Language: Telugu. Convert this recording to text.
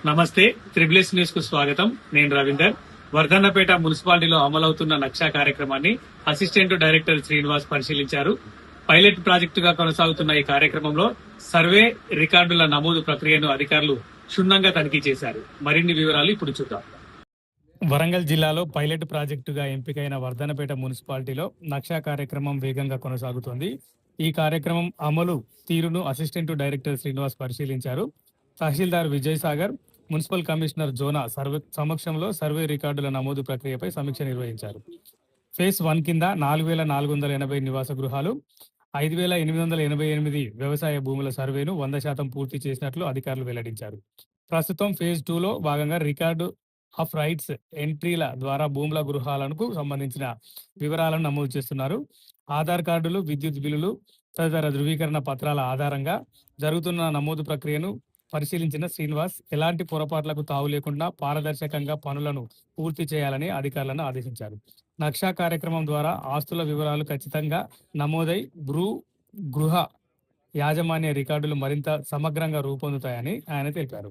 నమస్తే. త్రిబుల్ఎస్ న్యూస్ కు స్వాగతం. నేను రవీందర్. వర్ధన్నపేట మున్సిపాలిటీలో అమలవుతున్న నక్షా కార్యక్రమాన్ని అసిస్టెంట్ డైరెక్టర్ శ్రీనివాస్ పరిశీలించారు. పైలట్ ప్రాజెక్టుగా కొనసాగుతున్న ఈ కార్యక్రమంలో సర్వే రికార్డుల నమోదు ప్రక్రియను అధికారులు క్షుణ్ణంగా తనిఖీ చేశారు. మరిన్ని వివరాలు ఇప్పుడు చూద్దాం. వరంగల్ జిల్లాలో పైలట్ ప్రాజెక్టుగా ఎంపికైన వర్ధన్నపేట మున్సిపాలిటీలో నక్షా కార్యక్రమం వేగంగా కొనసాగుతోంది. ఈ కార్యక్రమం అమలు తీరును అసిస్టెంట్ డైరెక్టర్ శ్రీనివాస్ పరిశీలించారు. తహసీల్దార్ విజయ్ సాగర్, మున్సిపల్ కమిషనర్ జోనా సమక్షంలో సర్వే రికార్డుల నమోదు ప్రక్రియపై సమీక్ష నిర్వహించారు. ఫేజ్ 1 కింద 4,480 నివాస గృహాలు, 5,888 వ్యవసాయ భూముల సర్వేను 100% పూర్తి చేసినట్లు అధికారులు వెల్లడించారు. ప్రస్తుతం ఫేజ్ 2లో భాగంగా రికార్డు ఆఫ్ రైట్స్ ఎంట్రీల ద్వారా భూముల గృహాలకు సంబంధించిన వివరాలను నమోదు చేస్తున్నారు. ఆధార్ కార్డులు, విద్యుత్ బిల్లులు తదితర ధృవీకరణ పత్రాల ఆధారంగా జరుగుతున్న నమోదు ప్రక్రియను పరిశీలించిన శ్రీనివాస్ ఎలాంటి పొరపాట్లకు తావు లేకుండా పారదర్శకంగా పనులను పూర్తి చేయాలని అధికారులను ఆదేశించారు. నక్షా కార్యక్రమం ద్వారా ఆస్తుల వివరాలు ఖచ్చితంగా నమోదై గృహ యాజమాన్య రికార్డులు మరింత సమగ్రంగా రూపొందుతాయని ఆయన తెలిపారు.